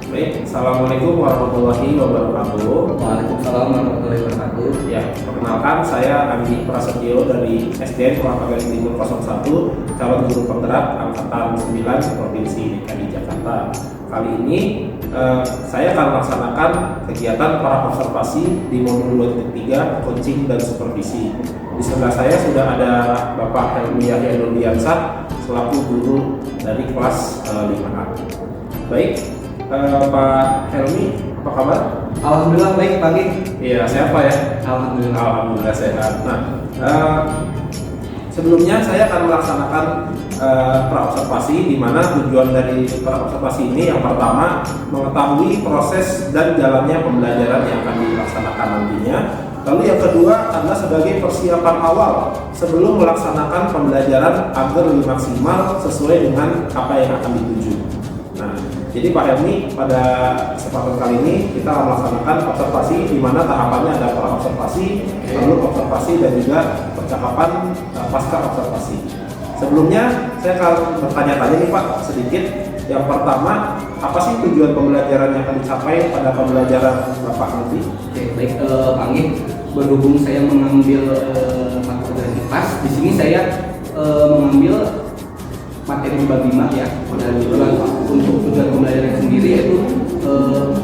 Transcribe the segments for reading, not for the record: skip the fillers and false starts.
Baik, Assalamualaikum warahmatullahi wabarakatuh. Waalaikumsalam warahmatullahi wabarakatuh. Ya, perkenalkan saya Andi Prasetyo dari SDN Kelapa Gading Timur 01, calon guru penggerak angkatan 9 Provinsi DKI Jakarta. Kali ini saya akan melaksanakan kegiatan para observasi di modul 2.3 coaching dan supervisi. Di sebelah saya sudah ada Bapak Helmi Yahya Nurdiansah selaku guru dari kelas 5A. Baik, Pak Helmi, apa kabar? Alhamdulillah baik pagi. Iya, sehat Pak ya? Alhamdulillah. Alhamdulillah sehat. Nah, sebelumnya saya akan melaksanakan praobservasi, di mana tujuan dari praobservasi ini yang pertama mengetahui proses dan jalannya pembelajaran yang akan dilaksanakan nantinya. Lalu yang kedua adalah sebagai persiapan awal sebelum melaksanakan pembelajaran agar lebih maksimal sesuai dengan apa yang akan dituju. Nah, jadi Pak Helmi, pada kesempatan kali ini kita akan melaksanakan observasi, di mana tahapannya ada praobservasi, lalu observasi dan juga percakapan pasca observasi. Sebelumnya saya akan bertanya-tanya nih Pak sedikit. Yang pertama, apa sih tujuan pembelajaran yang akan dicapai pada pembelajaran Bapak nanti? Oke, baik Pak Anggi. Berhubung saya mengambil mata pelajaran IPAS, di sini saya mengambil materi bab 5 ya. Dan untuk tujuan pembelajaran sendiri yaitu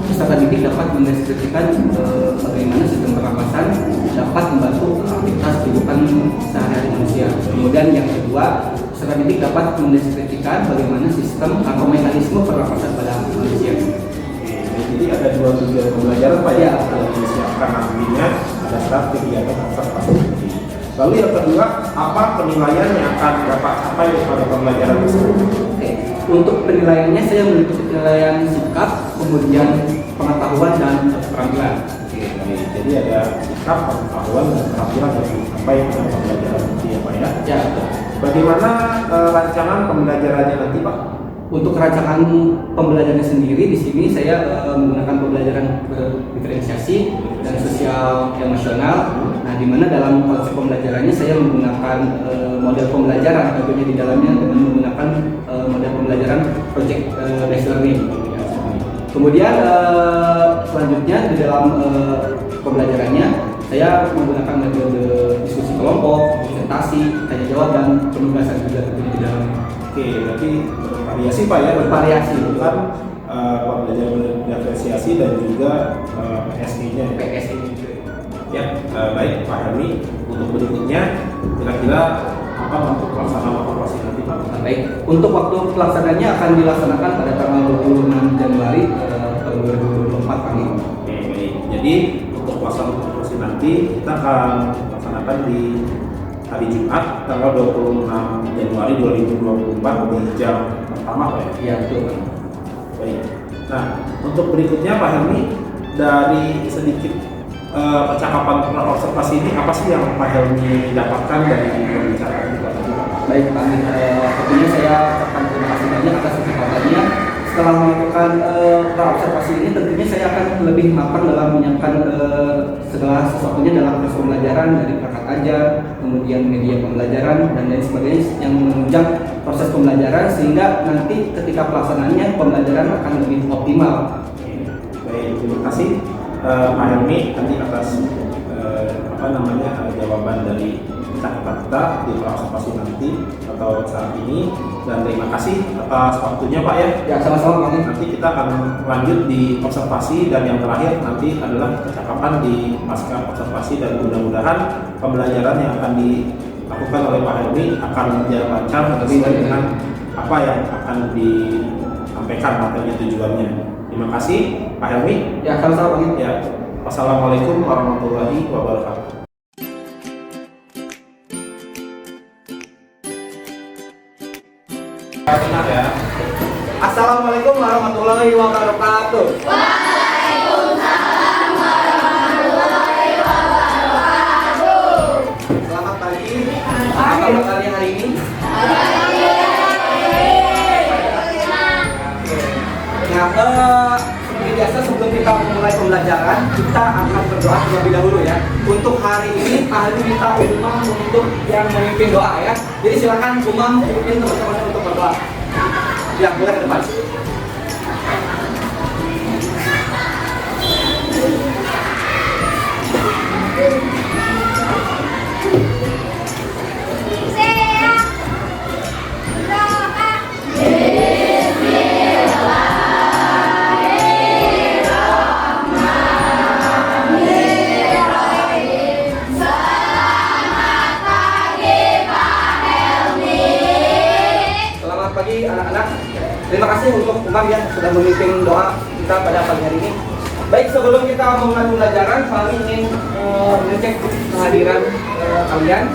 peserta didik dapat mendeskripsikan bagaimana sistem pernapasan dapat membantu aktivitas kehidupan sehari-hari manusia. Kemudian yang kedua, peserta didik dapat mendeskripsikan bagaimana sistem atau mekanisme pernapasan pada manusia. Jadi ada dua tujuan pembelajaran Pak ya, Ya. yang disiapkan nantinya ada saat kegiatan observasi. Lalu yang kedua, apa penilaian yang akan dapat capai pada pembelajaran tersebut? Oke, untuk penilaiannya saya meliputi penilaian sikap, kemudian pengetahuan dan keterampilan. Oke, baik. Jadi ada sikap, pengetahuan, dan keterampilan yang dicapai pada pembelajaran nanti ya Pak ya. Ya, betul. Bagaimana rancangan pembelajarannya nanti Pak? Untuk rancangan pembelajarannya sendiri di sini saya menggunakan pembelajaran diferensiasi dan sosial emosional. Nah, di mana dalam konsep pembelajarannya saya menggunakan model pembelajaran, tentunya di dalamnya dengan menggunakan model pembelajaran project based learning. Kemudian selanjutnya di dalam pembelajarannya saya menggunakan metode diskusi kelompok, presentasi, tanya jawab dan penugasan juga tentunya di dalamnya. Oke, berarti bervariasi Pak ya? Bervariasi. Bukan pembelajaran diferensiasi dan juga PSI-nya. PSI juga. Ya, baik Pak Helmi. Untuk berikutnya, kira-kira apa untuk pelaksanaan operasi nanti Pak? Baik, untuk waktu pelaksananya akan dilaksanakan pada tanggal 26 Januari tahun 2024 kali. Oke, baik. Jadi untuk pelaksanaan operasi nanti kita akan laksanakan di hari Jumat tanggal 26 Januari 2024 di jam pertama Pak ya? Iya, betul. Baik. Nah, untuk berikutnya Pak Helmi, dari sedikit percakapan observasi ini, apa sih yang Pak Helmi dapatkan dari pembicaraan kita tadi Pak? Baik, Pak Amin. Tentunya saya ucapkan terima kasih banyak atas kesempatannya. Setelah melakukan praobservasi ini, tentunya saya akan lebih matang dalam menyiapkan segala sesuatunya dalam proses pembelajaran, dari perangkat ajar, kemudian media pembelajaran dan lain sebagainya yang menunjang proses pembelajaran, sehingga nanti ketika pelaksanaannya pembelajaran akan lebih optimal. Baik, terima kasih Pak Helmi nanti atas jawaban dari kita di observasi nanti atau saat ini, dan terima kasih atas waktunya Pak ya. Ya, sama-sama Pak Amin. Nanti kita akan lanjut di observasi, dan yang terakhir nanti adalah percakapan di pasca observasi, dan mudah-mudahan pembelajaran yang akan dilakukan oleh Pak Helmi akan berjalan lancar sesuai dengan apa yang akan disampaikan materi tujuannya. Terima kasih Pak Helmi. Ya, sama-sama Pak Amin. Ya, wassalamualaikum warahmatullahi wabarakatuh. Benar ya. Assalamualaikum warahmatullahi wabarakatuh. Waalaikumsalam warahmatullahi wabarakatuh. Selamat pagi. Apa kabar kalian hari ini? Nah, seperti biasa sebelum kita memulai pembelajaran, kita akan berdoa terlebih dahulu ya. Untuk hari ini, ahli minta umam untuk yang memimpin doa ya. Jadi silakan umam pimpin teman-teman untuk berdoa. Ya, boleh ke depan. Imam yang sudah memimpin doa kita pada pagi hari ini. Baik, sebelum kita memulai pembelajaran, kami ingin mengecek kehadiran kalian.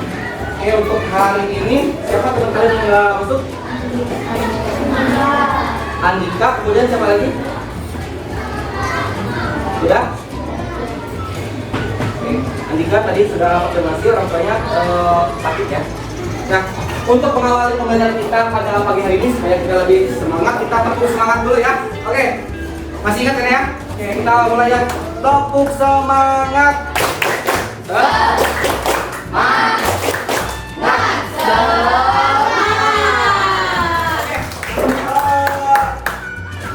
Oke, untuk hari ini siapa teman kalian yang nggak masuk? Andika, kemudian siapa lagi? Sudah? Oke, Andika tadi sudah konfirmasi orang tuanya sakit ya. Nah, untuk mengawali pembelajaran kita pada pagi hari ini supaya kita lebih semangat, kita tepuk semangat dulu ya. Oke, masih ingat kan ya? Oke, kita mulai ya. Tepuk semangat.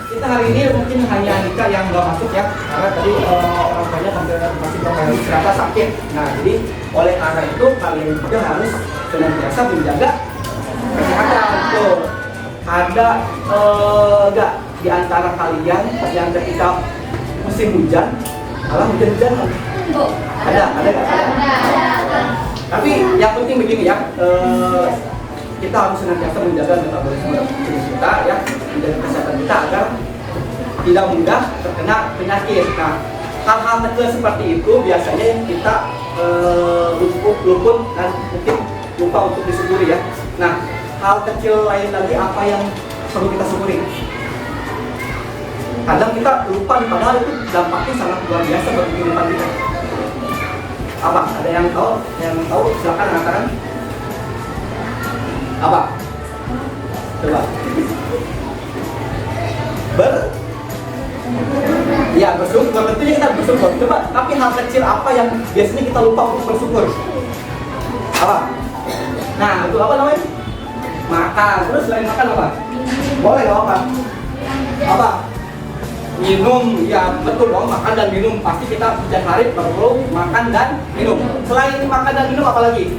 Kita hari ini mungkin hanya Andika yang nggak masuk ya, karena tadi orang tuanya konfirmasi bahwa ternyata sakit. Nah, jadi oleh karena itu kalian juga harus senantiasa menjaga kesehatan. Tuh, ada nggak di antara kalian yang ketika musim hujan, malah hujan-hujanan? Ada nggak? Ada. Tapi yang penting begini ya, kita harus senantiasa menjaga metabolisme tubuh kita ya, menjaga kesehatan kita agar tidak mudah terkena penyakit. Nah, hal-hal kecil seperti itu biasanya kita luput dan mungkin lupa untuk disyukuri ya. Nah, hal kecil lain lagi apa yang perlu kita syukuri? Kadang kita lupa, padahal itu dampaknya sangat luar biasa bagi kehidupan kita. Apa? Ada yang tahu? Yang tahu silakan mengatakan. Apa? Coba. Ya, bersyukur. Tentunya kita bersyukur. Coba, tapi hal kecil apa yang biasanya kita lupa untuk bersyukur? Apa? Nah, itu apa namanya? Makan. Terus selain makan apa? Boleh apa? Apa? Minum. Ya, betul dong. Makan dan minum. Pasti kita setiap hari perlu makan dan minum. Selain makan dan minum apa lagi?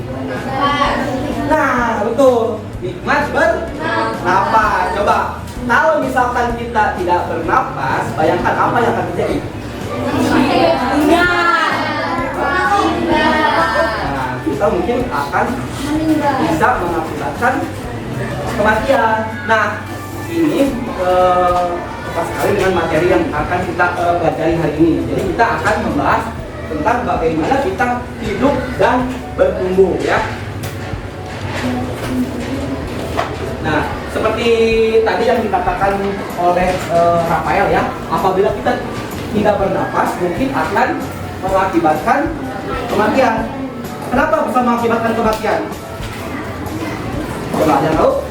Nah, betul. Nikmat bernapas. Coba, kalau misalkan kita tidak bernapas, bayangkan apa yang akan terjadi? Nah, kita mungkin akan bisa mengakibatkan kematian. Nah, ini pas sekali dengan materi yang akan kita pelajari hari ini. Jadi kita akan membahas tentang bagaimana kita hidup dan bertumbuh ya. Nah, seperti tadi yang dikatakan oleh Rafael ya, apabila kita tidak bernapas mungkin akan mengakibatkan kematian. Kenapa bisa mengakibatkan kematian? Coba ada tahu?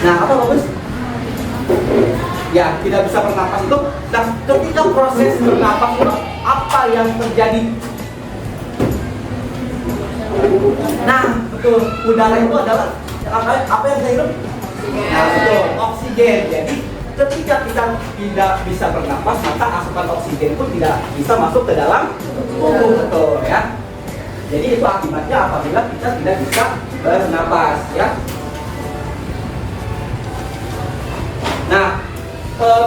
Nah, apa bagus? Ya, tidak bisa bernapas itu. Dan ketika proses bernapas itu apa yang terjadi? Nah, betul. Udara itu adalah apa yang kita hidup? Nah, betul, oksigen. Jadi ketika kita tidak bisa bernapas, maka asupan oksigen pun tidak bisa masuk ke dalam tubuh, betul ya. Jadi itu akibatnya apabila kita tidak bisa bernapas ya. Nah,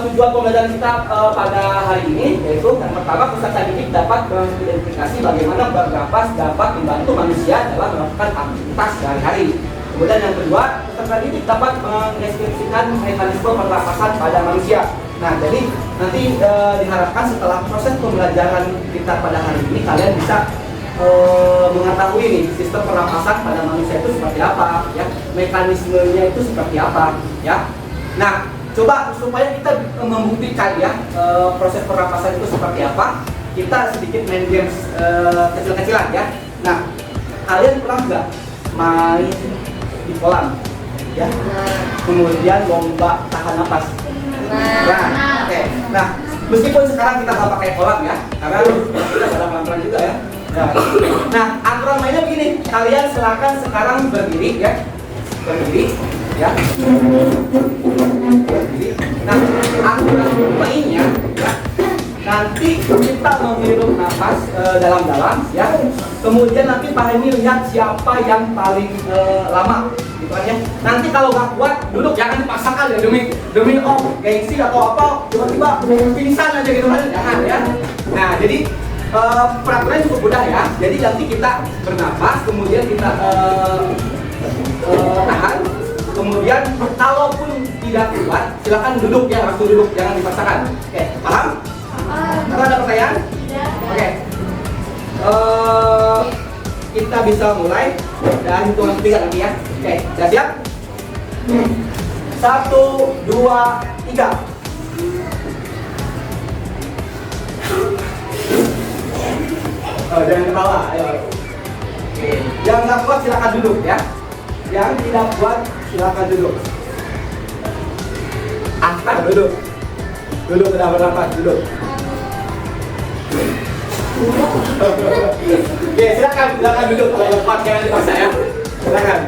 tujuan pembelajaran kita pada hari ini yaitu yang pertama, peserta didik dapat mengidentifikasi bagaimana bernapas dapat membantu manusia dalam melakukan aktivitas sehari-hari. Kemudian yang kedua, peserta didik dapat mendeskripsikan mekanisme pernapasan pada manusia. Nah, jadi nanti diharapkan setelah proses pembelajaran kita pada hari ini kalian bisa mengetahui nih sistem pernapasan pada manusia itu seperti apa, ya, mekanismenya itu seperti apa, ya. Nah, coba supaya kita membuktikan ya proses pernapasan itu seperti apa, kita sedikit main games kecil-kecilan ya. Nah, kalian pernah nggak main di kolam ya, kemudian lomba tahan napas? Nah, oke. Nah, meskipun sekarang kita nggak pakai kolam ya, karena kita sedang pelan-pelan juga ya. Nah, aturan mainnya begini, kalian silakan sekarang berdiri ya, berdiri ya. Berdiri. Nah, aturan mainnya ya, nanti kita menghirup nafas dalam-dalam ya. Kemudian nanti Pak Hemi lihat siapa yang paling lama, gitu kan ya. Nanti kalau nggak kuat duduk, jangan dipaksakan ya demi gengsi atau apa, tiba-tiba pingsan aja gitu kan, jangan ya. Nah, jadi peraturannya cukup mudah ya. Jadi nanti kita bernapas, kemudian kita tahan, kemudian kalaupun tidak kuat, silakan duduk ya, langsung duduk, jangan dipaksakan. Oke, paham? Kalau ada pertanyaan? Oke. Kita bisa mulai dan hitungan ketiga nanti ya. Oke, sudah siap? 1, 2, 3. Jangan ketawa, ayo. Oke. Yang nggak kuat silakan duduk ya. Yang tidak kuat silakan duduk. Duduk. Duduk sudah bernafas, duduk. Oke, silakan duduk kalau yang kuat, jangan dipaksa ya. Silakan.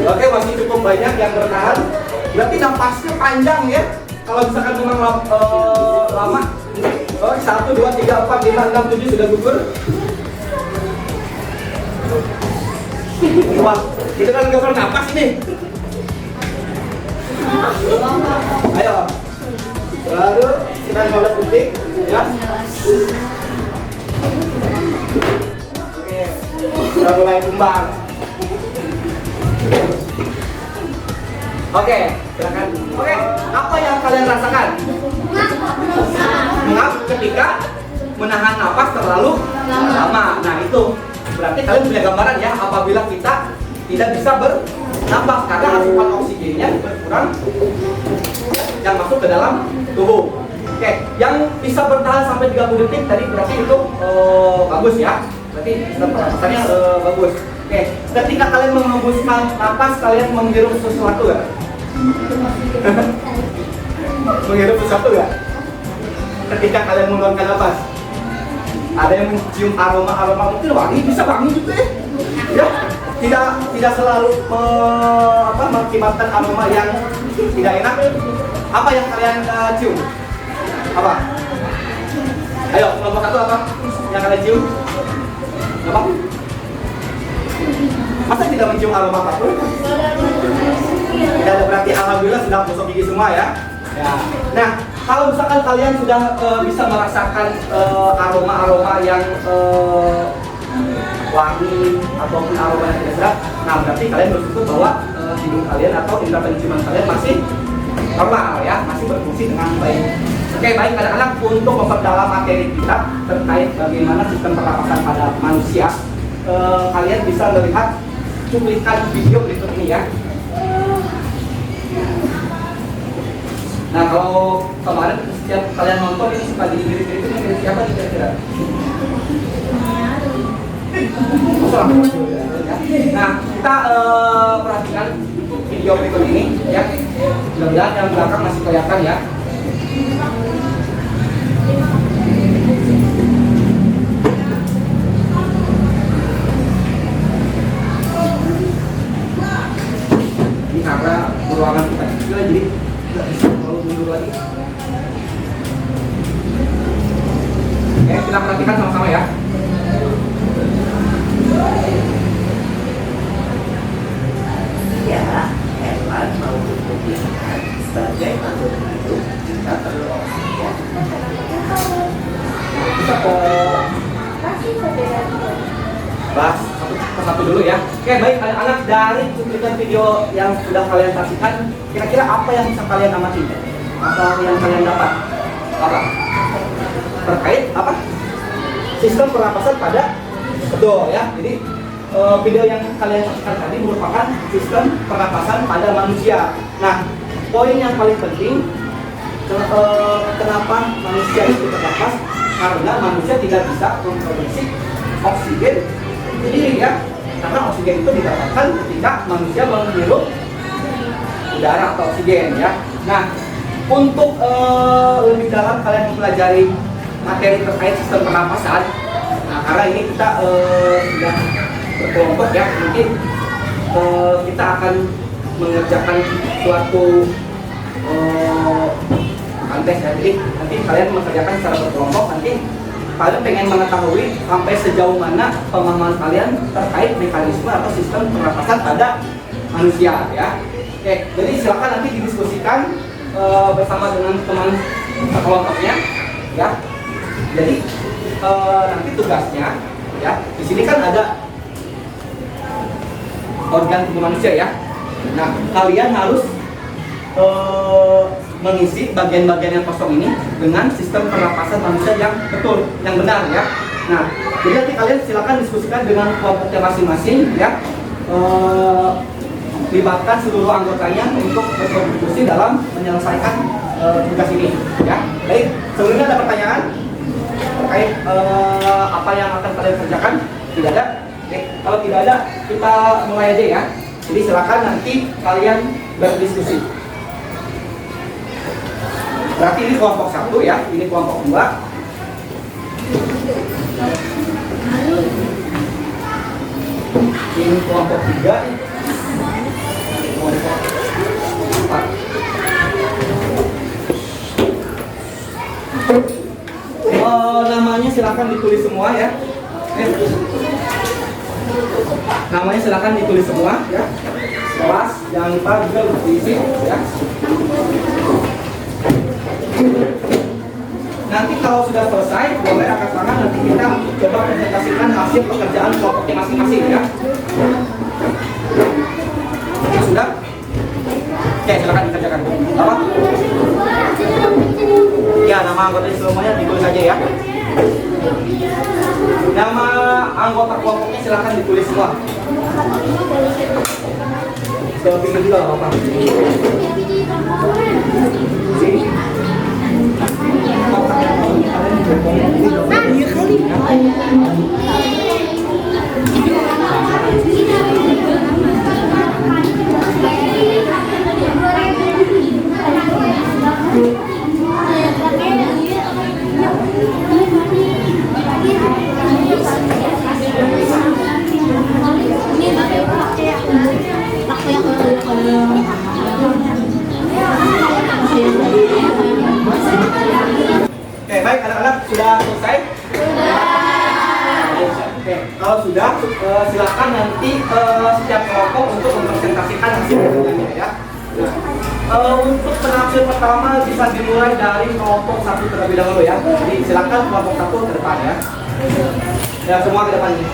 Oke, masih cukup banyak yang bertahan. Berarti napasnya panjang ya. Kalau misalkan memang lama. Oke, 1, 2, 3, 4, 5, 6, 7 sudah gugur. Wah, itu kan nggak bernapas ini. Ayo. Baru kita 15 detik ya. Oke. Sudah mulai tumbang. Oke, silakan. Oke, apa yang kalian rasakan? Mengap ketika menahan napas terlalu lama. Nah, itu berarti kalian punya gambaran ya apabila kita tidak bisa bernapas karena asupan oksigennya berkurang yang masuk ke dalam tubuh. Oke, yang bisa bertahan sampai 30 detik tadi berarti itu bagus ya. Berarti pernapasannya bagus. Oke, ketika kalian mengembuskan napas, kalian menghirup sesuatu nggak? Menghirup sesuatu nggak? Ketika kalian mengeluarkan napas, ada yang mencium aroma mungkin wangi, bisa wangi juga ya. Tidak selalu mengakibatkan aroma yang tidak enak. Apa yang kalian cium? Apa? Ayo, nomor 1 apa yang kalian cium? Apa? Masa tidak mencium aroma apapun? Tidak ada, berarti alhamdulillah sudah gosok gigi semua ya. Nah, kalau misalkan kalian sudah bisa merasakan aroma-aroma yang wangi ataupun aroma yang tidak sedap, nah berarti kalian bersyukur bahwa hidung kalian atau indera penciuman kalian masih normal ya, masih berfungsi dengan baik. Oke, baik anak-anak, untuk memperdalam materi kita terkait bagaimana sistem pernapasan pada manusia, kalian bisa melihat cuplikan video berikut ini ya. Nah, kalau kemarin setiap kalian nonton ini suka jadi mirip-mirip ini mirip siapa nih kira-kira? Nah, kita perhatikan video berikut ini ya. Mudah-mudahan yang belakang masih kelihatan ya. Ini karena ruangan kita kecil jadi nggak bisa terlalu mundur lagi. Oke, kita perhatikan sama-sama ya. Ya, hewan mau berpikir sebagai makhluk hidup jika perlu oksigen. Kita bahas satu dulu ya. Oke, baik anak-anak, dari cuplikan video yang sudah kalian saksikan, kira-kira apa yang bisa kalian amati atau yang kalian dapat? Apa? Terkait apa? Sistem pernapasan pada betul ya. Jadi video yang kalian saksikan tadi merupakan sistem pernapasan pada manusia. Nah, poin yang paling penting, kenapa manusia itu bernapas? Karena manusia tidak bisa memproduksi oksigen sendiri ya. Karena oksigen itu didapatkan ketika manusia menghirup udara atau oksigen ya. Nah, untuk lebih dalam kalian mempelajari materi terkait sistem pernapasan. Nah, karena ini kita sudah berkelompok ya, mungkin kita akan mengerjakan suatu tes ya. Jadi nanti kalian mengerjakan secara berkelompok. Nanti kalian pengen mengetahui sampai sejauh mana pemahaman kalian terkait mekanisme atau sistem pernapasan pada manusia ya. Oke, jadi silakan nanti didiskusikan bersama dengan teman sekelompoknya ya. Jadi nanti tugasnya ya, di sini kan ada organ tubuh manusia ya. Nah, kalian harus mengisi bagian-bagian yang kosong ini dengan sistem pernapasan manusia yang betul, yang benar ya. Nah, jadi nanti kalian silakan diskusikan dengan kelompoknya masing-masing ya. Libatkan seluruh anggotanya untuk berkontribusi dalam menyelesaikan tugas ini ya. Baik, sebelumnya ada pertanyaan terkait apa yang akan kalian kerjakan? Tidak ada? Oke, kalau tidak ada kita mulai aja ya. Jadi silakan nanti kalian berdiskusi. Berarti ini kelompok 1 ya, ini kelompok 2. Ini kelompok 3. Kelompok 4. Namanya silakan ditulis semua ya. Namanya silakan ditulis semua ya. Kelas jangan lupa juga diisi ya. Nanti kalau sudah selesai boleh angkat tangan, nanti kita coba presentasikan hasil pekerjaan kelompoknya masing-masing ya. Sudah? Oke, silakan dikerjakan. Apa? Ya, nama anggota semuanya ditulis aja ya. Nama anggota kelompoknya silakan ditulis semua. Saya pikir juga apa? Oke, baik anak-anak sudah selesai? Oke, kalau sudah silakan nanti setiap kelompok untuk mempresentasikan hasil kerjanya ya. Untuk penafsir pertama bisa dimulai dari kelompok 1 terlebih dahulu ya. Jadi silakan kelompok 1 ke depan ya. Ya, semua ke depan ya.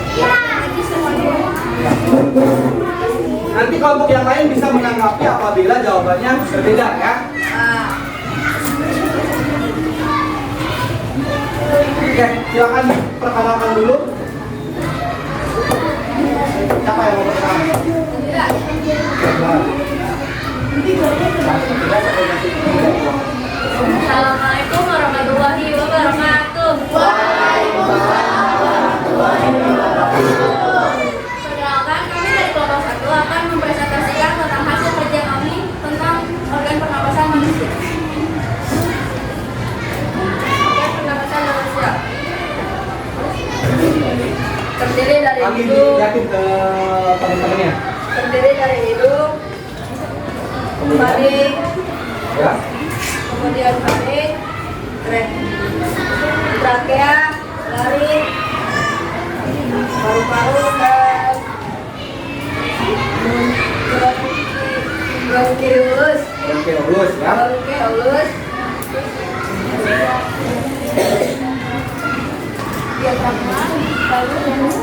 Nanti kelompok yang lain bisa menanggapi apabila jawabannya berbeda ya. Oke, silakan perkenalkan dulu. Siapa yang mau perkenalkan? Assalamualaikum warahmatullahi wabarakatuh. Perkenalkan, kami dari kelompok 1 akan mempresentasikan tentang hasil kerja kami tentang organ pernapasan manusia. Organ pernapasan manusia terdiri dari hidung, terdiri dari hidung, faring, Ya. kemudian faring, trakea, laring, paru-paru, dan bronkiolus, Bronkiolus ya. bronkiolus, diafragma, lalu bronkus,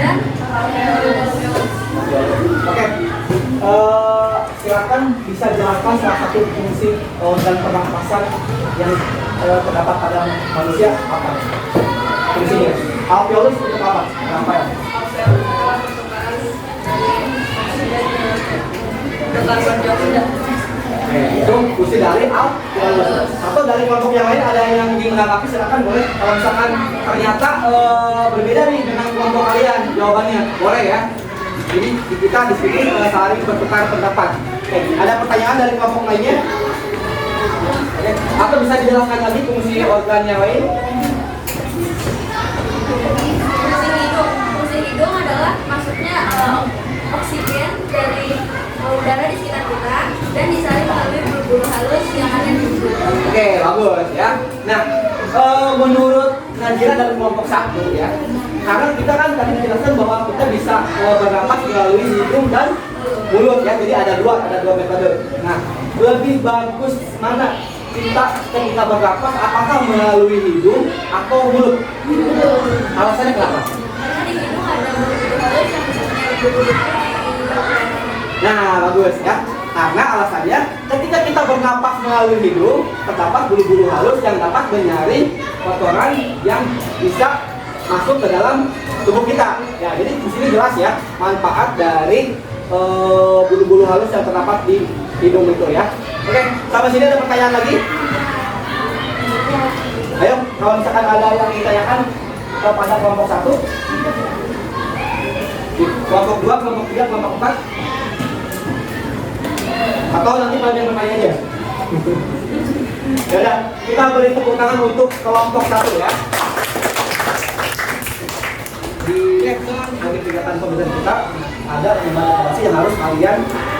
dan alveolus. Oke. Silakan bisa jelaskan salah satu fungsi organ pernapasan yang terdapat pada manusia apa? Fungsinya. Alveolus untuk apa? Kenapa ya? Alveolus untuk karbon dioksida. Itu fungsi dari alveolus. Atau dari kelompok yang lain ada yang ingin menanggapi, silakan boleh. Kalau misalkan ternyata berbeda nih dengan kelompok kalian jawabannya, boleh ya. Jadi kita di sini saling bertukar pendapat. Oke, ada pertanyaan dari kelompok lainnya? Oke, atau bisa dijelaskan lagi fungsi organ yang lain? Fungsi hidung adalah maksudnya oksigen dari udara di sekitar kita dan disaring melalui bulu-bulu halus yang ada di hidung. Oke, bagus ya. Nah, menurut Najira dari kelompok 1 ya, karena kita kan tadi dijelaskan bahwa kita bisa bernapas melalui hidung dan mulut ya, jadi ada dua metode. Nah, lebih bagus mana kita ketika bernapas, apakah melalui hidung atau mulut? Alasannya kenapa? Karena di hidung ada bulu-bulu halus yang bisa bulu-bulu. Nah, bagus ya. Karena alasannya ketika kita bernapas melalui hidung, terdapat bulu-bulu halus yang dapat menyaring kotoran yang bisa masuk ke dalam tubuh kita. Ya, jadi di sini jelas ya manfaat dari bulu-bulu halus yang terdapat di hidung itu ya. Oke, sampai sini ada pertanyaan lagi? Ayo, kalau misalkan ada yang ditanyakan kepada kelompok 1, kelompok 2, kelompok 3, kelompok 4, atau nanti kalian bertanya aja. Ya udah, kita beri tepuk tangan untuk kelompok 1 ya. Di dari kegiatan pembelajaran kita ada 5 operasi yang harus kalian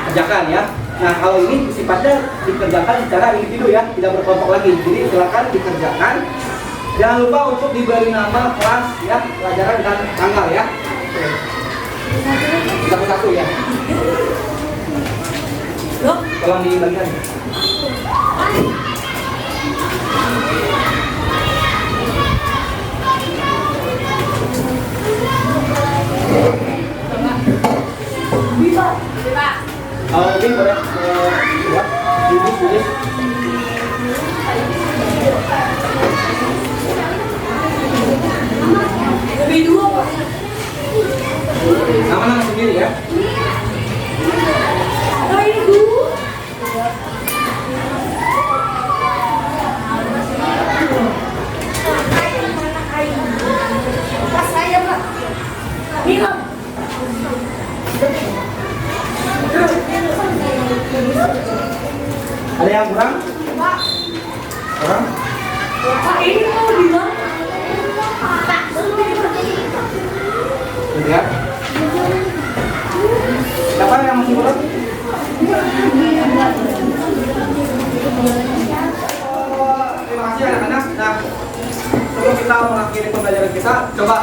kerjakan ya. Nah, kalau ini sifatnya dikerjakan secara individu ya, tidak berkelompok lagi. Jadi silakan dikerjakan. Jangan lupa untuk diberi nama kelas ya, pelajaran dan tanggal ya. Satu-satu ya. Tolong dibagikan. Bisa. Mungkin boleh buat tulis. Lebih dua Pak. Nama sendiri ya. Oh ini dulu. Pas saya Pak. Minum. Ada yang kurang? Pak. Kurang? Pak ini mau bilang. Pak. Lihat. Siapa yang masih kurang? Terima kasih anak-anak. Nah, sebelum kita mengakhiri pembelajaran kita, coba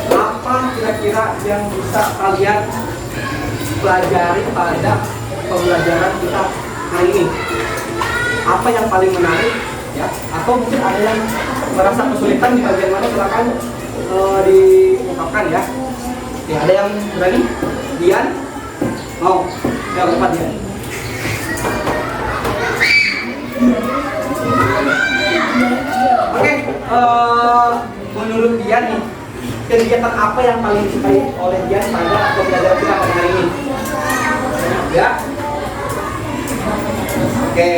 apa kira-kira yang bisa kalian pelajari pada pembelajaran kita hari ini? Apa yang paling menarik? Ya, atau mungkin ada yang merasa kesulitan di bagian mana, silakan diungkapkan ya. Ya, ada yang berani? Dian? Mau? Ya, lepas Dian. Oke, menurut Dian nih, kegiatan apa yang paling disukai oleh Dian pada pembelajaran kita pada hari ini? Ya. Oke,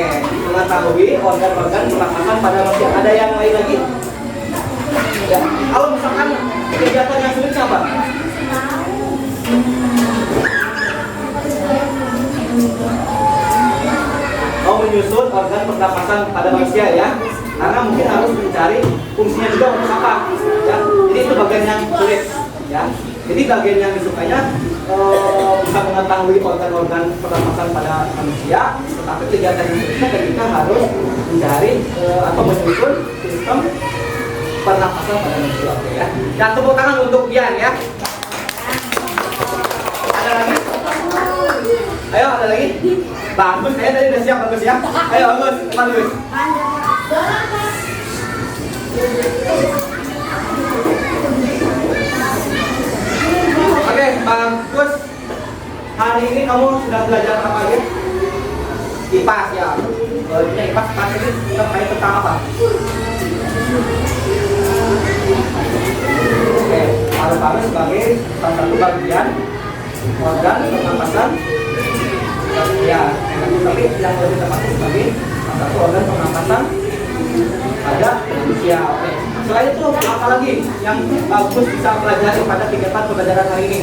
mengetahui organ-organ pernapasan pada manusia. Ada yang lain lagi? Ya. Kalau misalkan kegiatan yang sulit apa? Mau menyusun organ pernapasan pada manusia ya, karena mungkin harus mencari fungsinya juga untuk apa ya. Jadi itu bagian yang sulit ya. Jadi bagian yang disukainya bisa mengetahui organ-organ pernapasan pada manusia, tetapi kegiatan yang sulitnya ketika harus mencari atau menyusun sistem pernapasan pada manusia ya. Dan tepuk tangan untuk Dian ya. Ada lagi? Ayo, ada lagi? Bagus, saya tadi udah siap, bagus ya. Ayo, bagus, bagus. Oke, bagus. Hari ini kamu sudah belajar apa aja? IPAS ya. Ini IPAS ini terkait tentang apa? Oke, paru-paru sebagai salah satu bagian organ pernapasan ya, tapi yang lebih tepatnya sebagai salah satu organ pernapasan pada manusia. Oke. Selain itu apa lagi yang bagus bisa pelajari pada kegiatan pembelajaran hari ini?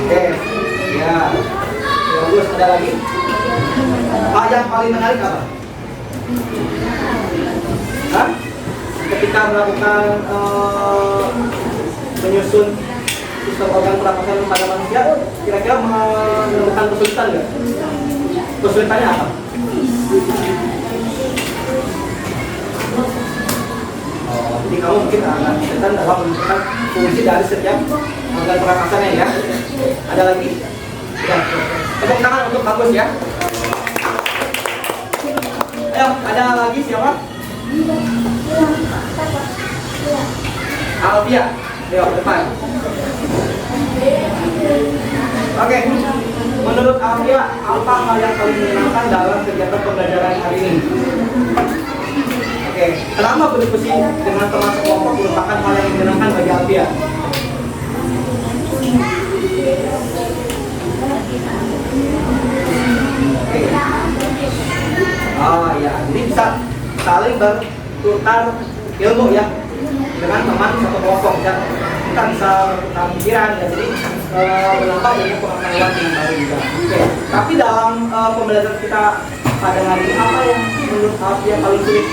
Oke, ya, bagus. Ada lagi? Yang paling menarik apa? Hah? Ketika melakukan menyusun sistem organ pernapasan pada manusia, kira-kira menemukan kesulitan nggak? Kesulitannya apa? Jadi kamu mungkin agak kesulitan dalam menentukan fungsi dari setiap organ pernapasannya ya. Ada lagi? Ya. Tepuk tangan untuk bagus ya. Ayo, ada lagi siapa? Alvia, ayo ke depan. Oke, menurut Alvia, apa hal yang paling menyenangkan dalam kegiatan pembelajaran hari ini? Oke, selama berdiskusi dengan teman sekelompok merupakan hal yang menyenangkan bagi Alvia. Oke. Oh ya, jadi bisa saling bertukar ilmu ya dengan teman satu kelompok ya. Kita bisa bertukar pikiran ya, jadi menambah banyak pengetahuan yang baru juga. Oke, tapi dalam pembelajaran kita pada hari ini apa yang menurut Alvia paling sulit?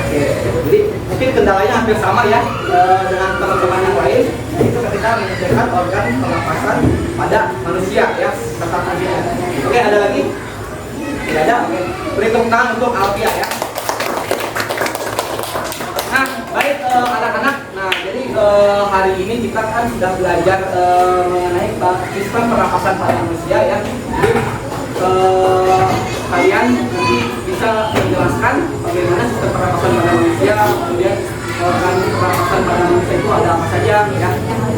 Oke, jadi mungkin kendalanya hampir sama ya dengan teman-teman yang lain, yaitu ketika mengerjakan organ pernapasan pada manusia ya serta anjing. Oke, ada lagi? Tidak ada. Oke, beri tepuk tangan untuk Alvia ya. Nah, baik anak-anak. Nah, jadi hari ini kita kan sudah belajar mengenai sistem pernapasan pada manusia ya. Jadi kalian bisa menjelaskan bagaimana sistem pernapasan pada manusia, kemudian organ pernapasan pada manusia itu ada apa saja ya.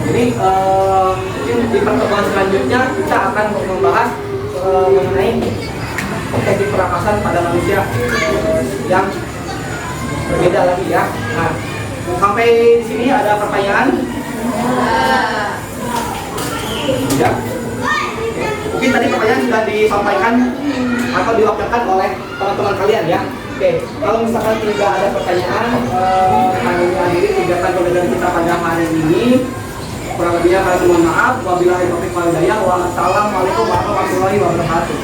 Jadi mungkin di pertemuan selanjutnya kita akan membahas mengenai teknik pernapasan pada manusia yang berbeda lagi ya. Nah, sampai di sini ada pertanyaan? Tidak. Mungkin tadi pertanyaan sudah disampaikan atau diwakilkan oleh teman-teman kalian ya. Oke, kalau misalkan tidak ada pertanyaan, kami mengakhiri kegiatan pembelajaran kita pada hari ini. Kurang lebihnya kami mohon maaf. Wabillahi taufiq wal hidayah. Wassalamualaikum warahmatullahi wabarakatuh.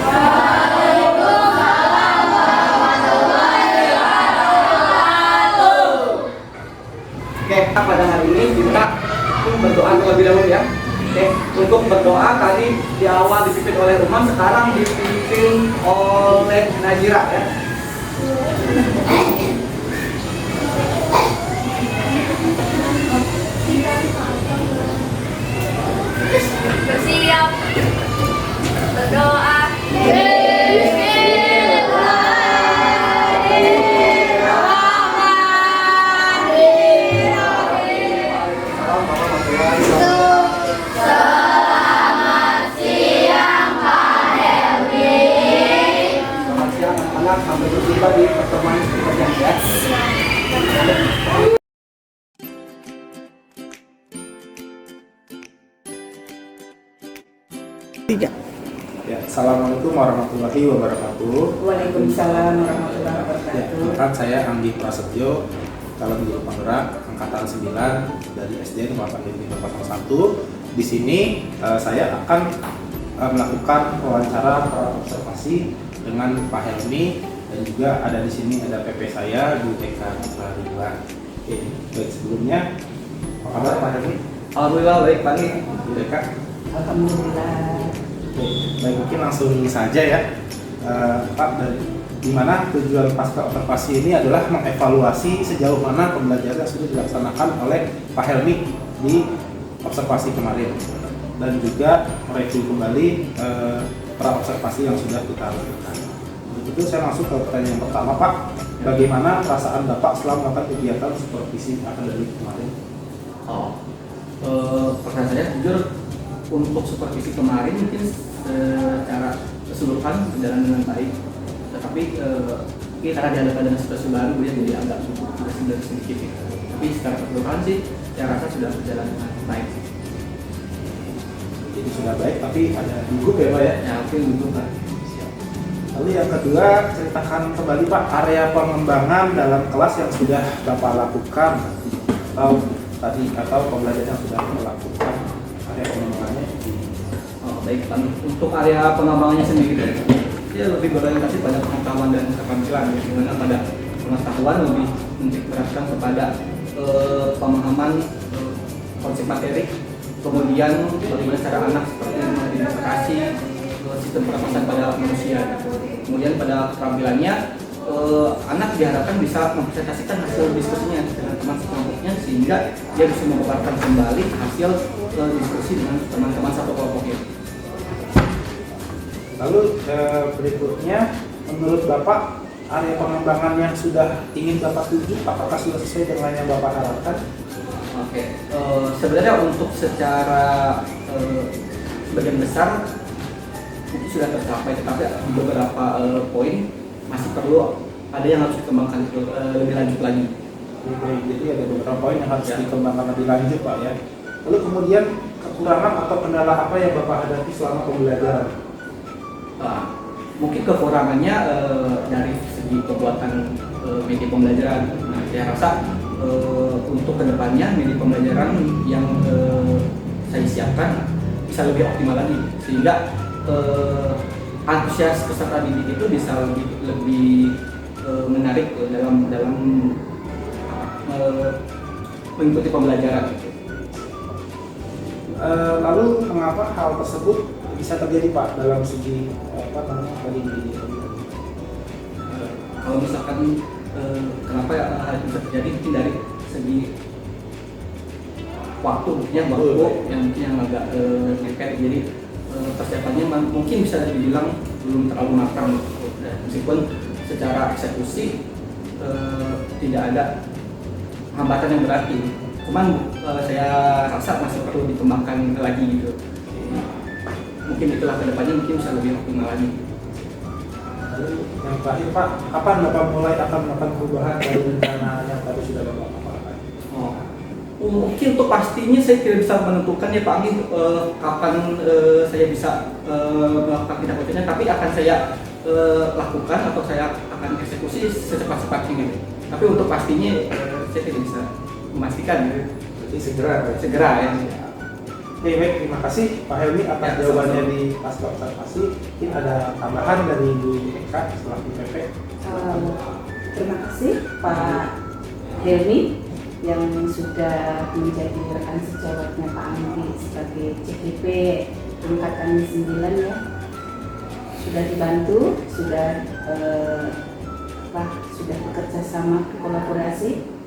Oke, pada hari ini kita berdoa terlebih dahulu ya. Oke, untuk berdoa tadi di awal dipimpin oleh Umam, sekarang dipimpin oleh Najira ya. Bersiap berdoa. Sampai berjumpa di pertemuan berikutnya ya. Ya, assalamualaikum warahmatullahi wabarakatuh. Waalaikumsalam warahmatullahi Ya, wabarakatuh. perkenalkan saya Anggi Prasetyo, calon guru penggerak angkatan 9 dari SDN Kelapa Gading 01. Di sini saya akan melakukan wawancara observasi dengan Pak Helmi, dan juga ada di sini ada PP saya Bu TK Ridwan. Oke, baik, sebelumnya apa kabar Pak Helmi? Alhamdulillah baik Pak. Bu TK. Alhamdulillah. Oke, baik, mungkin langsung saja ya. Pak, dari di mana tujuan pasca observasi ini adalah mengevaluasi sejauh mana pembelajaran yang sudah dilaksanakan oleh Pak Helmi di observasi kemarin, dan juga mereview kembali pra-observasi yang sudah kita lakukan. Untuk itu saya langsung ke pertanyaan yang pertama, Pak. Bagaimana perasaan Bapak setelah melakukan kegiatan supervisi akademik kemarin? Pertanyaan saya jujur untuk supervisi kemarin mungkin secara keseluruhan berjalan dengan baik, tetapi mungkin karena dihadapkan dengan situasi baru ya, jadi agak sudah sedikit ya. Tapi secara keseluruhan sih saya rasa sudah berjalan dengan baik. Jadi sudah baik, tapi ada gugup ya Pak ya? Ya mungkin untuk Pak. Lalu yang kedua, ceritakan kembali Pak area pengembangan dalam kelas yang sudah Bapak lakukan atau pembelajaran yang sudah Bapak lakukan, area pengembangannya. Baik Pak, untuk area pengembangannya sendiri dia lebih berorientasi pada pengetahuan dan keterampilan ya, dimana pada pengetahuan lebih menceritakan kepada pemahaman konsep materi, kemudian bagaimana cara anak seperti mengidentifikasi sistem pernapasan pada manusia. Kemudian pada keterampilannya anak diharapkan bisa mempresentasikan hasil diskusinya dengan teman sekelompoknya, sehingga dia bisa memaparkan kembali hasil diskusi dengan teman-teman satu kelompoknya. Lalu berikutnya, menurut Bapak area pengembangan yang sudah ingin Bapak tuju, apakah sudah sesuai dengan yang Bapak harapkan? Oke, sebenarnya untuk secara sebagian besar mungkin sudah tercapai, tetapi di beberapa poin masih perlu ada yang harus dikembangkan lebih lanjut lagi. Baik, jadi ada beberapa poin yang harus dikembangkan lebih lanjut Pak ya. Lalu kemudian kekurangan atau kendala apa yang Bapak hadapi selama pembelajaran? Mungkin kekurangannya dari segi pembuatan media pembelajaran. Nah, saya rasa untuk kedepannya media pembelajaran yang saya siapkan bisa lebih optimal lagi, sehingga antusias peserta didik itu bisa lebih menarik dalam mengikuti pembelajaran. Lalu mengapa hal tersebut bisa terjadi Pak dalam segi apa namanya tadi di Kalau misalkan kenapa hal itu bisa terjadi, mungkin dari segi waktu yang agak mepet, jadi persiapannya mungkin bisa dibilang belum terlalu matang, meskipun secara eksekusi tidak ada hambatan yang berarti, cuman saya rasa masih perlu dikembangkan lagi gitu. Mungkin itulah kedepannya mungkin bisa lebih optimal lagi. Lalu yang terakhir Pak, kapan Bapak mulai akan melakukan perubahan dari rencana yang tadi sudah Bapak paparkan? Mungkin untuk pastinya saya tidak bisa menentukan ya Pak Anggi kapan saya bisa melakukan tindak lanjutnya, tapi akan saya lakukan atau saya akan eksekusi secepat-cepatnya gitu. Tapi untuk pastinya saya tidak bisa memastikan gitu. Jadi segera ya. Oke, baik, terima kasih Pak Helmi atas jawabannya di Pasca Observasi. Mungkin ada tambahan dari Bu Eka setelah PP. Terima kasih Pak Helmi yang sudah menjadi rekan sejawatnya Pak Andi sebagai CGP angkatan 9 ya. Sudah dibantu, sudah bekerja sama, kolaborasi.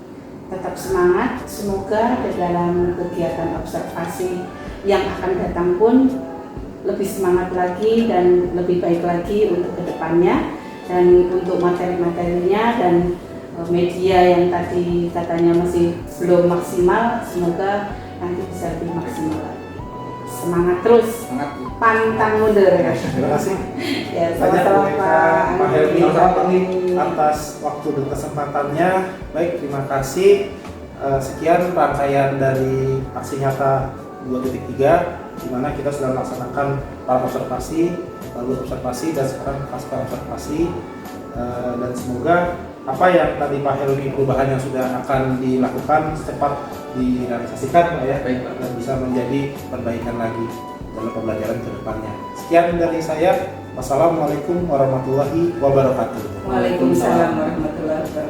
Tetap semangat, semoga dalam kegiatan observasi yang akan datang pun lebih semangat lagi dan lebih baik lagi untuk kedepannya, dan untuk materi-materinya dan media yang tadi katanya masih belum maksimal, semoga nanti bisa lebih maksimal. Semangat terus, pantang mundur. Terima kasih. Ya, Banyak sama-sama Pak Helmi Andi. atas waktu dan kesempatannya. Baik, terima kasih. Sekian rangkaian dari aksi nyata 2.3 di mana kita sudah melaksanakan pra observasi, lalu observasi, dan sekarang pasca observasi. Dan semoga apa yang tadi Pak Helmi perubahan yang sudah akan dilakukan cepat direalisasikan Pak ya, dan bisa menjadi perbaikan lagi dalam pembelajaran ke depannya. Sekian dari saya. Wassalamualaikum warahmatullahi wabarakatuh. Waalaikumsalam warahmatullahi wabarakatuh.